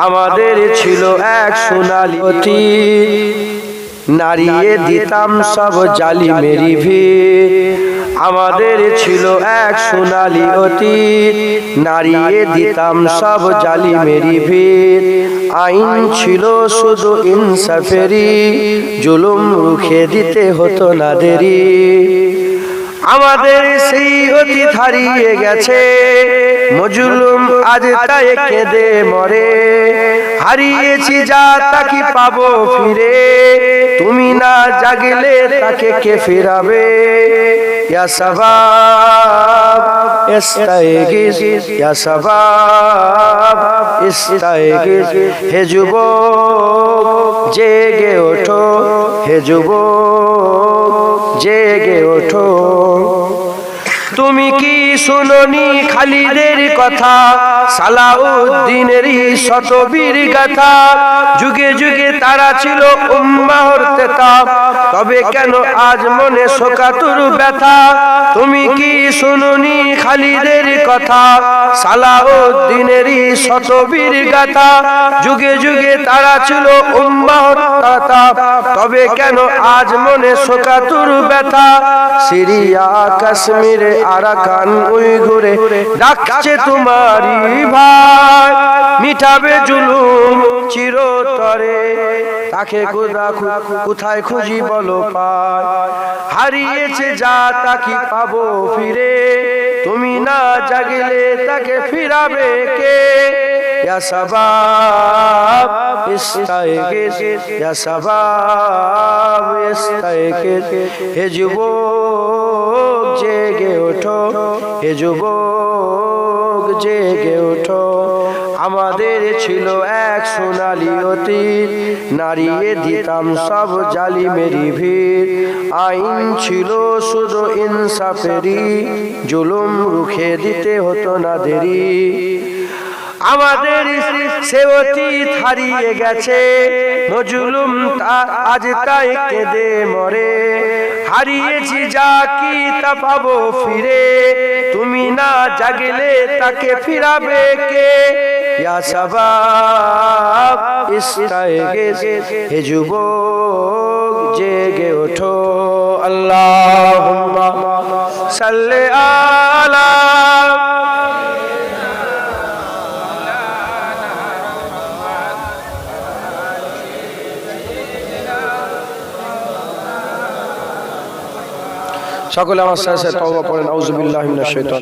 আমাদের ছিল এক সোনালী অতীত, নাড়িয়ে দিতাম সব জালিমেরই ভিত। আমাদের ছিল এক সোনালী অতীত, নাড়িয়ে দিতাম সব জালিমেরই ভিত। আইন ছিল শুধু ইনসাফেরই, জুলুম রুখে দিতে হতো না দেরি। আমাদের সেই অতীত হারিয়ে গেছে, মজলুম আজ তাই কেঁদে মরে। হারিয়েছি যা তা কি পাবো ফিরে, তুমি না জাগলে তাকে কে ফিরাবে। ইয়া শাবাব ইস্তাইগিস, ইয়া শাবাব ইস্তাইগিস, হে যুবক জেগে ওঠো, হে যুবক জেগে ওঠো। তুমি কি শুনোনি খালিদের কথা, সালাউদ্দিনেরই শতবীর গাথা। যুগে যুগে তারা ছিল উম্মাহর তেতা, তবে কেন আজ মনে শোকাতুর ব্যথা। তুমি কি শুনোনি খালিদের কথা, সালাউদ্দিনেরই শতবীর গাথা। যুগে যুগে তারা ছিল উম্মাহর তেতা, তবে কেন আজ মনে শোকাতুর ব্যথা। সিরিয়া কাশ্মীরে আরাকান উইঘুরে ডাকছে তোমারই ভাই, মিটাবে জুলুম চিরতরে, তাকে কোথায় খুঁজি বলো পাই। হারিয়েছে যা তা কি পাবো ফিরে, তুমি না জাগলে তাকে ফিরাবে কে। ইয়া শাবাব ইস্তাইগিস, ইয়া শাবাব ইস্তাইগিস, হে যুবক জেগে ওঠো, হে যুবক জেগে ওঠো। আমাদের ছিল এক সোনালী অতীত, নাড়িয়ে দিতাম সব জালিমেরই ভিত। আইন ছিল শুধু ইনসাফেরই, জুলুম রুখে দিতে হতো না দেরি। আমাদের সে অতীত হারিয়ে গেছে, মজলুম আজ তাই কেঁদে মরে। হারিয়েছি যা কি তা পাবো ফিরে, তুমি না জাগলে তাকে ফিরাবে কে। ইয়া শাবাব ইস্তাইগিস, হে যুবক জেগে ওঠো। আল্লাহুম্মা সাল্লি আলা সকলে আমার সাথে তওবা পড়েন। আউযু বিল্লাহি মিনাশ শাইতানির